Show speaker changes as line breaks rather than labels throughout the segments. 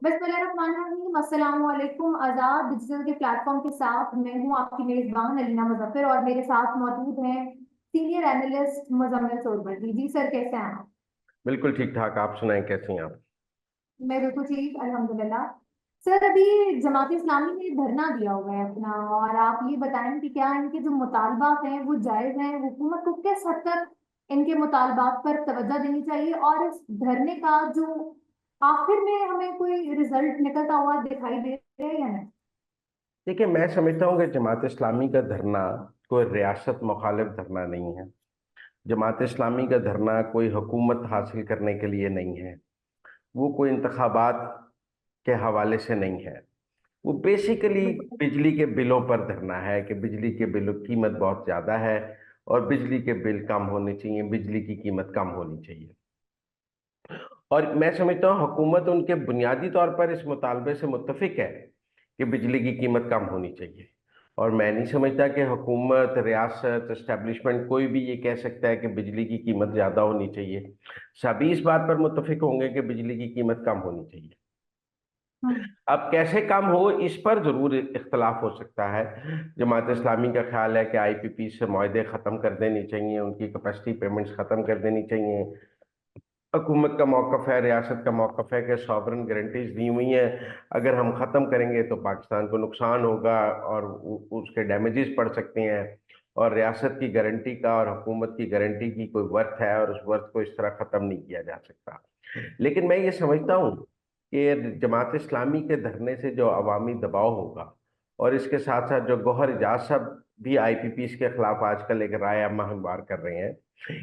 बिस्मिल्लाहिर्रहमानिर्रहीम, अस्सलाम वालेकुम। आज़ाद डिजिटल के प्लेटफॉर्म के साथ मैं हूं आपकी मेजबान अलीना मुजफ्फर और मेरे साथ मौजूद हैं सीनियर एनालिस्ट मुजम्मिल सोरबर्दी। जी सर, कैसे हैं आप?
बिल्कुल ठीक ठाक। आप सुनाएं, कैसी हैं आप?
मैं बिल्कुल ठीक, अल्हम्दुलिल्लाह। सर, अभी जमात इस्लामी ने धरना दिया हुआ है अपना, और आप ये बताएं कि क्या इनके जो मुतालबात हैं वो जायज हैं? हुकूमत को किस हद तक इनके मुतालबात पर तवज्जो देनी चाहिए, और इस धरने का जो आखिर में हमें कोई रिजल्ट निकलता हुआ दिखाई दे रहा है या नहीं?
देखिए, मैं समझता हूँ कि जमात इस्लामी का धरना कोई रियासत मुखालिफ धरना नहीं है। जमात इस्लामी का धरना कोई हुकूमत हासिल करने के लिए नहीं है। वो कोई इंतखाबात के हवाले से नहीं है। वो बेसिकली
बिल्कुल।
बिजली के बिलों पर धरना है कि बिजली के बिलों की कीमत बहुत ज़्यादा है और बिजली के बिल कम होने चाहिए, बिजली की कीमत कम होनी चाहिए। और मैं समझता हूँ हुकूमत उनके बुनियादी तौर पर इस मुतालबे से मुत्तफिक है कि बिजली की कीमत कम होनी चाहिए। और मैं नहीं समझता कि हुकूमत, रियासत, एस्टेब्लिशमेंट कोई भी ये कह सकता है कि बिजली की कीमत ज़्यादा होनी चाहिए। सभी इस बात पर मुत्तफिक होंगे कि बिजली की कीमत कम होनी चाहिए।
हम्म।
अब कैसे कम हो, इस पर जरूर इख्तलाफ हो सकता है। जमात इस्लामी का ख्याल है कि आईपीपी से मुआहदे ख़त्म कर देनी चाहिए, उनकी कैपेसिटी पेमेंट्स ख़त्म कर देनी चाहिए। हुकूमत का मौकफ है, रियासत का मौकफ है कि सॉवरन गारंटीज दी हुई हैं, अगर हम ख़त्म करेंगे तो पाकिस्तान को नुकसान होगा और उसके डैमेजेस पड़ सकते हैं। और रियासत की गारंटी का और हुकूमत की गारंटी की कोई वर्थ है और उस वर्थ को इस तरह ख़त्म नहीं किया जा सकता। लेकिन मैं ये समझता हूँ कि जमात इस्लामी के धरने से जो अवामी दबाव होगा, और इसके साथ साथ जो गौहर एजाज साहब भी आईपीपी के खिलाफ आजकल एक राय अम्मा हमवार कर रहे हैं,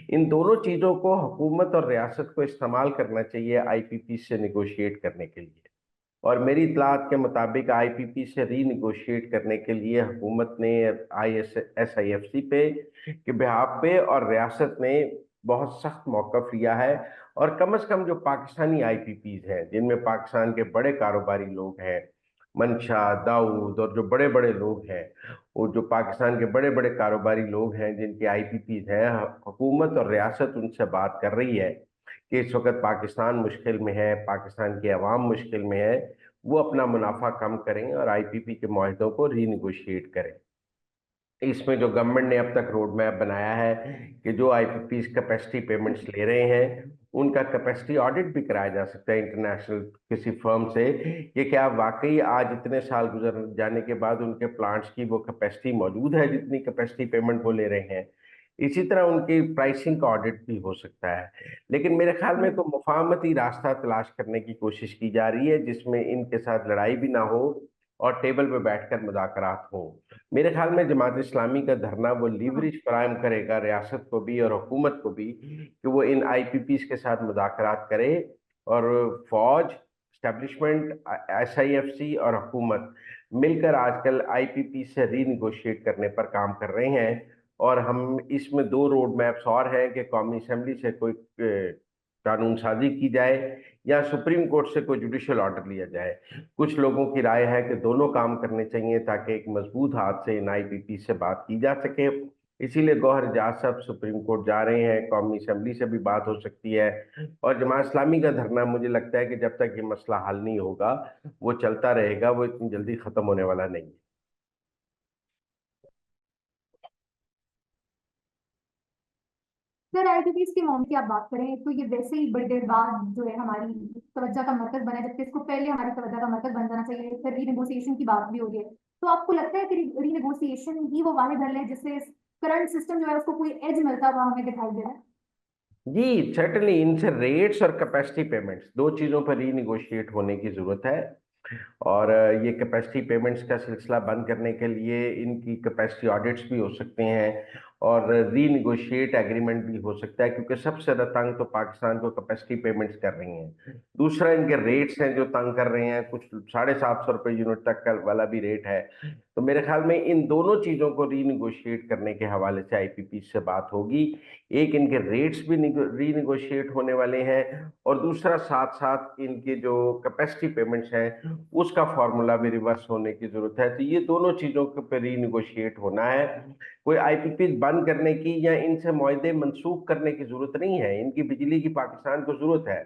इन दोनों चीजों को हुकूमत और रियासत को इस्तेमाल करना चाहिए आईपीपी से निगोशिएट करने के लिए। और मेरी इतलात के मुताबिक आईपीपी से रीनिगोशिएट करने के लिए हुकूमत ने SIFC पे के बिहाफ पे और रियासत ने बहुत सख्त मौकफ लिया है। और कम से कम जो पाकिस्तानी आईपीपीज हैं, जिनमें पाकिस्तान के बड़े कारोबारी लोग हैं, मंशा, दाऊद और जो बड़े बड़े लोग हैं, वो जो पाकिस्तान के बड़े बड़े कारोबारी लोग हैं जिनके आईपीपीज हैं, हुकूमत और रियासत उनसे बात कर रही है कि इस वक्त पाकिस्तान मुश्किल में है, पाकिस्तान की आवाम मुश्किल में है, वो अपना मुनाफा कम करें और आईपीपी के माहिदों को रीनिगोशिएट करें। इसमें जो गवर्नमेंट ने अब तक रोड मैप बनाया है कि जो आईपीपीज कैपेसिटी पेमेंट्स ले रहे हैं, उनका कैपेसिटी ऑडिट भी कराया जा सकता है इंटरनेशनल किसी फर्म से, कि क्या वाकई आज इतने साल गुजर जाने के बाद उनके प्लांट्स की वो कैपेसिटी मौजूद है जितनी कैपेसिटी पेमेंट वो ले रहे हैं। इसी तरह उनकी प्राइसिंग का ऑडिट भी हो सकता है। लेकिन मेरे ख्याल में तो मुफाहमती रास्ता तलाश करने की कोशिश की जा रही है जिसमें इनके साथ लड़ाई भी ना हो और टेबल पे बैठकर मुज़ाकरात हो। मेरे ख्याल में जमात इस्लामी का धरना वो
हाँ।
लीवरेज फराहम करेगा रियासत को भी और हुकूमत को भी कि वो इन आईपीपीज के साथ मुज़ाकरात करे। और फौज, स्टैब्लिशमेंट, SIFC और हुकूमत मिलकर आजकल आईपीपी से रीनिगोशिएट करने पर काम कर रहे हैं। और हम इसमें दो रोड मैप्स और हैं कि कौमी असम्बली से कोई कानून साजी की जाए या सुप्रीम कोर्ट से कोई जुडिशल ऑर्डर लिया जाए। कुछ लोगों की राय है कि दोनों काम करने चाहिए ताकि एक मजबूत हाथ से इन आईपीपी से बात की जा सके। इसीलिए गौहर एजाज साहब सुप्रीम कोर्ट जा रहे हैं, कौमी असम्बली से भी बात हो सकती है। और जमात इस्लामी का धरना, मुझे लगता है कि जब तक ये मसला हल नहीं होगा वो चलता रहेगा, वो इतनी जल्दी खत्म होने वाला नहीं है।
सर, आईपीपीज के मामले की आप बात करें तो ये वैसे ही बड़ी देर बाद जो है हमारी तवज्जो का मरकज बना है, जबकि इसको पहले हमारी तवज्जो का मरकज बन जाना चाहिए। फिर रीनेगोशिएशन की बात भी हो रही है, तो आपको लगता है कि रीनेगोशिएशन ही वो वाहिद हल है जिससे करंट सिस्टम जो है उसको कोई एज मिलता हुआ हमें दिखाई दे रहा है?
जी सर्टनली, इनसे रेट्स और कैपेसिटी पेमेंट्स दो चीज़ों पर रीनिगोशिएट होने की ज़रूरत है। और ये कैपेसिटी पेमेंट्स का सिलसिला बंद करने के लिए इनकी कैपेसिटी ऑडिट्स भी हो सकते हैं और रीनिगोशिएट एग्रीमेंट भी हो सकता है, क्योंकि सबसे ज़्यादा तंग तो पाकिस्तान को कैपेसिटी पेमेंट्स कर रही हैं। दूसरा, इनके रेट्स हैं जो तंग कर रहे हैं, कुछ 750 रुपये यूनिट तक का वाला भी रेट है। तो मेरे ख्याल में इन दोनों चीज़ों को रीनिगोशिएट करने के हवाले से आईपीपी से बात होगी। एक, इनके रेट्स भी रीनिगोशिएट होने वाले हैं, और दूसरा साथ साथ इनके जो कैपेसिटी पेमेंट्स हैं उसका फॉर्मूला भी रिवर्स होने की जरूरत है। तो ये दोनों चीजों के पे रीनिगोशिएट होना है। कोई आईपीपी बंद करने की या इनसे मुआहदे मंसूख करने की जरूरत नहीं है। इनकी बिजली की पाकिस्तान को जरूरत है,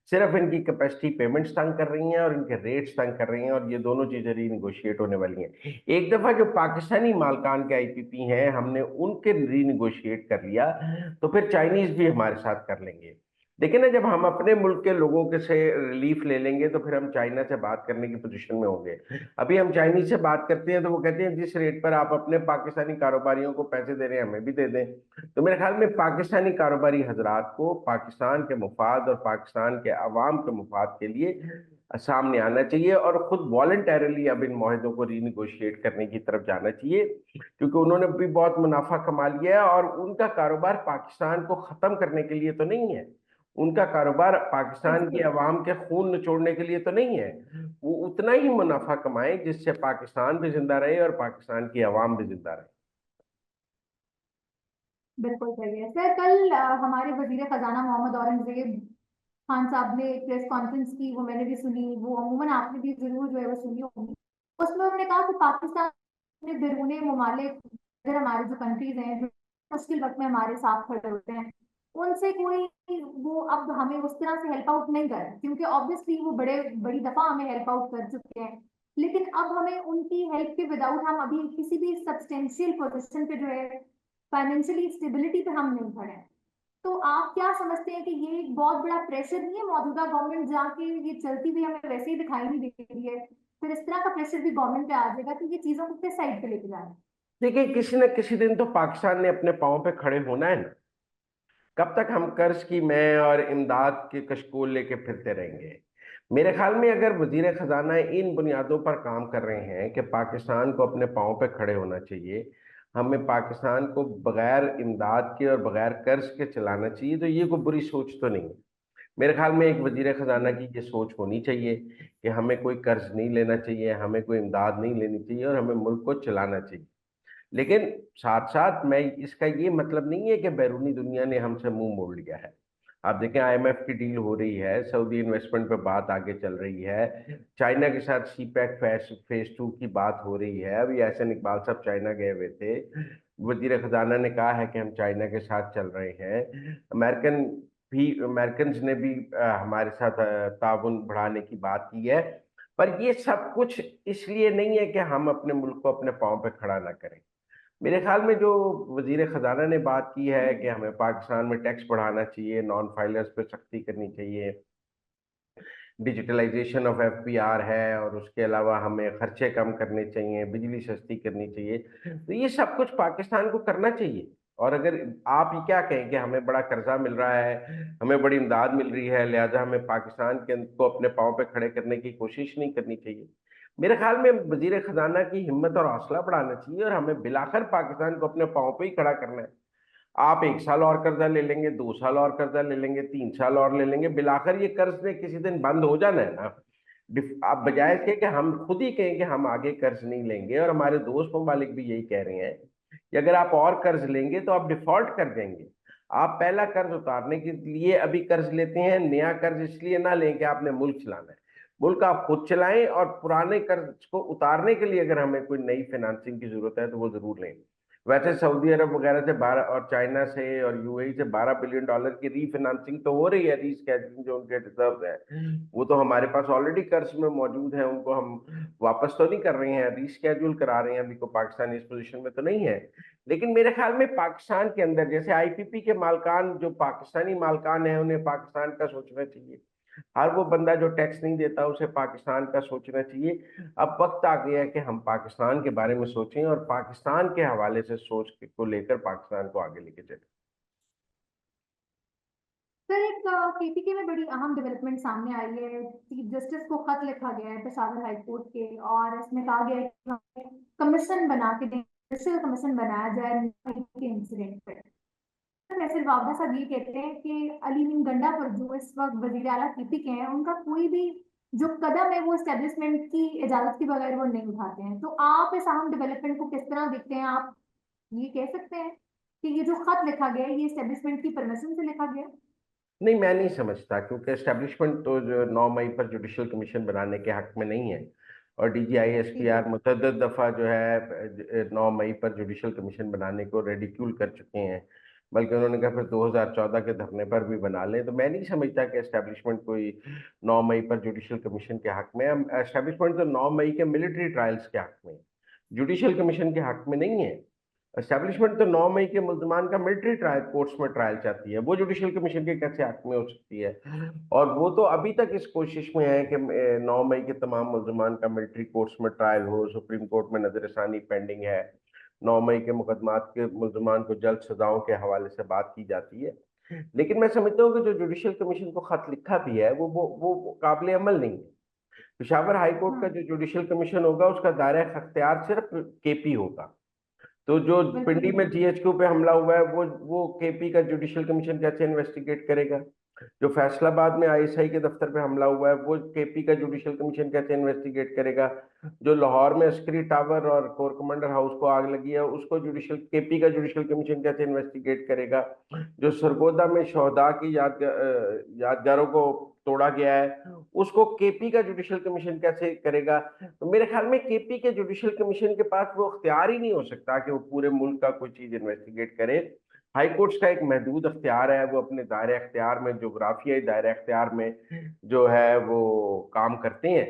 सिर्फ इनकी कैपेसिटी पेमेंट्स तंग कर रही हैं और इनके रेट्स तंग कर रही हैं, और ये दोनों चीजें रीनिगोशिएट होने वाली हैं। एक दफा जो पाकिस्तानी मालकान के आईपीपी हैं हमने उनके रीनिगोशिएट कर लिया, तो फिर चाइनीज भी हमारे साथ कर लेंगे। देखिए ना, जब हम अपने मुल्क के लोगों के से रिलीफ ले लेंगे तो फिर हम चाइना से बात करने की पोजीशन में होंगे। अभी हम चाइनीज से बात करते हैं तो वो कहते हैं जिस रेट पर आप अपने पाकिस्तानी कारोबारियों को पैसे दे रहे हैं हमें भी दे दें। तो मेरे ख्याल में पाकिस्तानी कारोबारी हजरात को पाकिस्तान के मुफाद और पाकिस्तान के अवाम के मुफाद के लिए सामने आना चाहिए और खुद वॉलेंटरली अब इन माहिदों को रीनिगोशिएट करने की तरफ जाना चाहिए, क्योंकि उन्होंने भी बहुत मुनाफा कमा लिया है और उनका कारोबार पाकिस्तान को खत्म करने के लिए तो नहीं है। उनका कारोबार पाकिस्तान की
बिल्कुल।
अवाम के खून निचोड़ने के लिए तो नहीं है। वो उतना ही मुनाफा कमाए जिससे पाकिस्तान भी जिंदा रहे और पाकिस्तान की अवाम भी जिंदा रहे।
बिल्कुल सही है सर। कल हमारे वजीर खजाना मोहम्मद औरंगजेब खान साहब ने एक प्रेस कॉन्फ्रेंस की, वो मैंने भी सुनी, वो अमूमन आपने भी जरूर जो है वो सुनी होगी। उसमें उन्होंने कहा कि पाकिस्तान ने बैरून मुमालिक, अगर हमारे जो कंट्रीज हैं जो मुश्किल वक्त में हमारे साथ खड़े होते हैं, उनसे कोई वो अब हमें उस तरह से हेल्प आउट नहीं कर रहे, क्योंकि ऑब्वियसली वो बड़े बड़ी दफा हमें हेल्प आउट कर चुके हैं। लेकिन अब हमें उनकी हेल्प के विदाउट हम अभी किसी भी सब्सटेंशियल पोजिशन पे जो है, फाइनेंशियली स्टेबिलिटी पे हम नहीं खड़े हैं। तो आप क्या समझते हैं कि ये एक बहुत बड़ा प्रेशर नहीं है मौजूदा गवर्नमेंट जहाँ की ये चलती हुई हमें वैसे ही दिखाई नहीं दे रही है, फिर इस तरह का प्रेशर भी गवर्नमेंट पे आ जाएगा कि ये चीजों को किस साइड पे लेके जाए?
देखिए, किसी न किसी दिन तो पाकिस्तान ने अपने पांव पे खड़े होना है ना। कब तक हम कर्ज की मैं और इमदाद के कशकोल लेके फिरते रहेंगे? मेरे ख्याल में अगर वजीर खजाना इन बुनियादों पर काम कर रहे हैं कि पाकिस्तान को अपने पांव पे खड़े होना चाहिए, हमें पाकिस्तान को बगैर इमदाद के और बगैर कर्ज के चलाना चाहिए, तो ये कोई बुरी सोच तो नहीं है। मेरे ख्याल में एक वजीर खजाना की ये सोच होनी चाहिए कि हमें कोई कर्ज नहीं लेना चाहिए, हमें कोई इमदाद नहीं लेनी चाहिए और हमें मुल्क को चलाना चाहिए। लेकिन साथ साथ मैं इसका ये मतलब नहीं है कि बैरूनी दुनिया ने हमसे मुंह मोड़ लिया है। आप देखें, आईएमएफ की डील हो रही है, सऊदी इन्वेस्टमेंट पे बात आगे चल रही है, चाइना के साथ सीपैक फेज 2 की बात हो रही है। अभी एहसन इकबाल साहब चाइना गए हुए थे, वजीर खजाना ने कहा है कि हम चाइना के साथ चल रहे हैं। अमेरिकन ने भी हमारे साथ ताउन बढ़ाने की बात की है। पर ये सब कुछ इसलिए नहीं है कि हम अपने मुल्क को अपने पाँव पे खड़ा ना करें। मेरे ख्याल में जो वजीर खजाना ने बात की है कि हमें पाकिस्तान में टैक्स बढ़ाना चाहिए, नॉन फाइलर्स पे सख्ती करनी चाहिए, डिजिटलाइजेशन ऑफ एफपीआर है, और उसके अलावा हमें खर्चे कम करने चाहिए, बिजली सस्ती करनी चाहिए, तो ये सब कुछ पाकिस्तान को करना चाहिए। और अगर आप ये क्या कहें कि हमें बड़ा कर्जा मिल रहा है, हमें बड़ी इमदाद मिल रही है, लिहाजा हमें पाकिस्तान के को अपने पाँव पे खड़े करने की कोशिश नहीं करनी चाहिए। मेरे ख्याल में वजीर खजाना की हिम्मत और हौसला बढ़ाना चाहिए और हमें बिलाकर पाकिस्तान को अपने पाँव पे ही खड़ा करना है। आप 1 साल और कर्जा ले लेंगे, 2 साल और कर्जा ले लेंगे, 3 साल और ले लेंगे, बिलाकर ये कर्ज ने किसी दिन बंद हो जाना है ना। आप बजाय थे कि हम खुद ही कहें कि हम आगे कर्ज नहीं लेंगे, और हमारे दोस्त ममालिक भी यही कह रहे हैं कि अगर आप और कर्ज लेंगे तो आप डिफॉल्ट कर जाएंगे। आप पहला कर्ज उतारने के लिए अभी कर्ज लेते हैं, नया कर्ज इसलिए ना लें कि आपने मुल्क चलाना है। मुल्क आप खुद चलाएं, और पुराने कर्ज को उतारने के लिए अगर हमें कोई नई फाइनेंसिंग की जरूरत है तो वो जरूर लें। वैसे सऊदी अरब वगैरह से 12 और चाइना से और यूएई से $12 बिलियन की रीफाइनेंसिंग तो हो रही है, रीस्केजुलिंग जो उनके रिजर्व है वो तो हमारे पास ऑलरेडी कर्ज में मौजूद है, उनको हम वापस तो नहीं कर रहे हैं, रीस्केड्यूल करा रहे हैं। अभी को पाकिस्तान इस पोजीशन में तो नहीं है। लेकिन मेरे ख्याल में पाकिस्तान के अंदर जैसे आईपीपी के मालकान जो पाकिस्तानी मालकान है उन्हें पाकिस्तान का सोचना चाहिए। हर वो बंदा जो टैक्स नहीं देता उसे पाकिस्तान का सोचना चाहिए। अब वक्त आ गया है कि हम पाकिस्तान के बारे में सोचें और पाकिस्तान के हवाले से सोच को लेकर पाकिस्तान को आगे लेके चलें।
सर, एक केपीके में बड़ी अहम डेवलपमेंट सामने आई है। चीफ जस्टिस को खत लिखा गया है पेशावर हाई कोर्ट के, और इसमें कहा गया है कि हमें कमीशन बना के स्पेशल कमीशन बनाया जाए के इंसिडेंट पे। फैसल वावदा साहब ये कहते हैं कि अली मीन गंडापुर जो इस वक्त वजीर आला केपी के हैं, उनका कोई भी जो कदम है वो एस्टेब्लिशमेंट की इजाजत के बगैर वो नहीं उठाते हैं। तो आप इस अहम डेवलपमेंट को किस तरह देखते हैं? आप ये कह सकते हैं कि ये जो खत लिखा गया है ये एस्टेब्लिशमेंट की परमिशन से लिखा गया है?
नहीं, मैं नहीं समझता, क्योंकि एस्टेब्लिशमेंट तो जो 9 मई पर जुडिशल कमीशन बनाने के हक में नहीं है, और डीजीआई
जी जी।
एसपीआर मुतअद्दिद दफा जो है 9 मई पर जुडिशल कमीशन बनाने को रेडिक्यूल कर चुके हैं। बल्कि उन्होंने कहा फिर 2014 के धरने पर भी बना लें। तो मैं नहीं समझता कि एस्टेब्लिशमेंट कोई 9 मई पर जुडिशियल कमीशन के हक में है। एस्टेब्लिशमेंट तो 9 मई के मिलिट्री ट्रायल्स के हक में, जुडिशियल कमीशन के हक में नहीं है। एस्टेब्लिशमेंट तो 9 मई के मुल्जमान का मिलिट्री ट्रायल कोर्ट्स में ट्रायल चाहती है, वो जुडिशियल कमीशन के कैसे हक में हो सकती है? और वो तो अभी तक इस कोशिश में है कि 9 मई के तमाम मुल्जमान का मिलिट्री कोर्ट्स में ट्रायल हो। सुप्रीम कोर्ट में नजरसानी पेंडिंग है। 9 मई के मुकदमात के मुल्जमान को जल्द सजाओं के हवाले से बात की जाती है। लेकिन मैं समझता हूँ कि जो जुडिशियल कमीशन को खत लिखा भी है वो काबिल अमल नहीं है। पेशावर हाई कोर्ट का
हम्म।
जो जुडिशियल कमीशन होगा उसका दायरा अख्तियार सिर्फ केपी होगा। तो जो
बिल्कुल।
पिंडी में जीएचक्यू पे हमला हुआ है वो केपी का जुडिशियल कमीशन कैसे इन्वेस्टिगेट करेगा? जो फैसलाबाद में आईएसआई के दफ्तर पे हमला हुआ है वो केपी का जुडिशियल कमीशन कैसे इन्वेस्टिगेट करेगा? जो लाहौर में अस्करी टावर और कोर कमांडर हाउस को आग लगी है उसको जुडिशियल केपी का जुडिशियल कमीशन कैसे इन्वेस्टिगेट करेगा? जो सरगोदा में शहदा की यादगारों को तोड़ा गया है उसको केपी का जुडिशियल कमीशन कैसे करेगा? तो मेरे ख्याल में केपी के जुडिशियल कमीशन के पास वो अख्तियार ही नहीं हो सकता कि वो पूरे मुल्क का कोई चीज इन्वेस्टिगेट करे। हाई कोर्ट्स का एक महदूद अख्तियार है, वो अपने दायरे अख्तियार में, जोग्राफियाई दायरे अख्तियार में जो है वो काम करते हैं।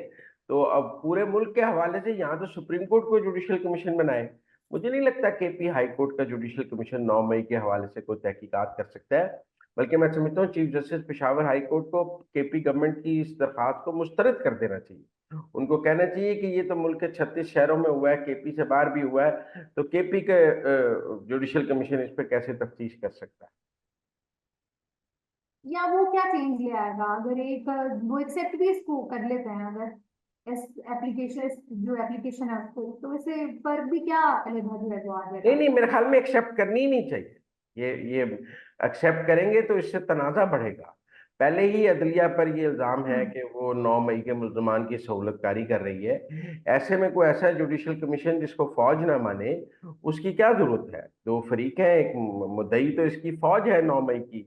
तो अब पूरे मुल्क के हवाले से यहाँ तो सुप्रीम कोर्ट को जुडिशियल कमीशन बनाए, मुझे नहीं लगता केपी हाई कोर्ट का जुडिशियल कमीशन 9 मई के हवाले से कोई तहकीकात कर सकता है। बल्कि मैं समझता हूँ chief justice Peshawar high court को केपी गवर्नमेंट की इस दरखास्त को मुस्तरद कर देना चाहिए। उनको कहना चाहिए कि ये तो मुल्क के 36 शहरों में हुआ है, केपी से बाहर भी हुआ है, तो केपी के जुडिशियल कमीशन इस पे कैसे तफ्तीश कर सकता है?
या वो क्या चेंज ले आएगा अगर एक वो एक्सेप्ट भी इसको कर लेते हैं अगर इस एप्लीकेशन, जो एप्लीकेशन है उसको, तो इसे पर भी क्या अलग जो है वो आ
नहीं
जाएगा।
नहीं, मेरे ख्याल में एक्सेप्ट करनी ही नहीं चाहिए। ये एक्सेप्ट करेंगे तो इससे तनाजा बढ़ेगा। पहले ही अदलिया पर ये इल्जाम है
हम्म।
कि वो 9 मई के मुल्जमान की सहूलतकारी कर रही है। ऐसे में कोई ऐसा जुडिशियल कमीशन जिसको फौज ना माने उसकी क्या जरूरत है? दो फरीक हैं, एक मुद्दई तो इसकी फौज है 9 मई की,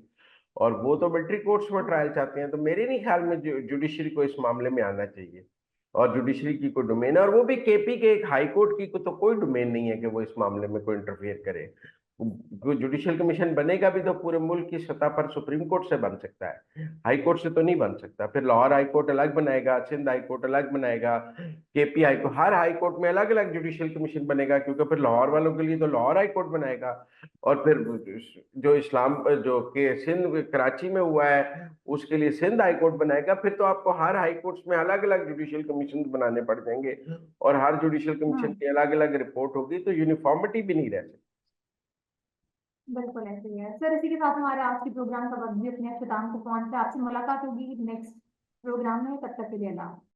और वो तो मिलिट्री कोर्ट्स में ट्रायल चाहते हैं। तो मेरे नहीं ख्याल में जुडिशरी को इस मामले में आना चाहिए। और जुडिशरी की कोई डोमेन है, और वो भी केपी के एक हाई कोर्ट की को तो कोई डोमेन नहीं है कि वो इस मामले में कोई इंटरफेयर करे। जो जुडिशियल कमीशन बनेगा भी तो पूरे मुल्क की सतह पर सुप्रीम कोर्ट से बन सकता है, हाई कोर्ट से तो नहीं बन सकता। फिर लाहौर हाई कोर्ट अलग बनाएगा, सिंध हाई कोर्ट अलग बनाएगा, केपी हाई कोर्ट, हर हाई कोर्ट में अलग अलग जुडिशियल कमीशन बनेगा, क्योंकि फिर लाहौर वालों के लिए तो लाहौर हाई कोर्ट बनाएगा। और फिर जो इस्लाम जो के सिंध कराची में हुआ है उसके लिए सिंध हाई कोर्ट बनाएगा। फिर तो आपको हर हाई कोर्ट्स में अलग अलग जुडिशियल कमीशन बनाने पड़ जाएंगे, और हर जुडिशियल कमीशन
हम्म।
की अलग अलग रिपोर्ट होगी, तो यूनिफॉर्मिटी भी नहीं रह सकती।
बिल्कुल ऐसे ही है सर। इसी के साथ हमारा आज के प्रोग्राम का वक्त भी अपने अख्ताम को पहुंचता है। आपसे मुलाकात होगी नेक्स्ट प्रोग्राम में, तब तक के लिए अल्लाह हाफ़िज़।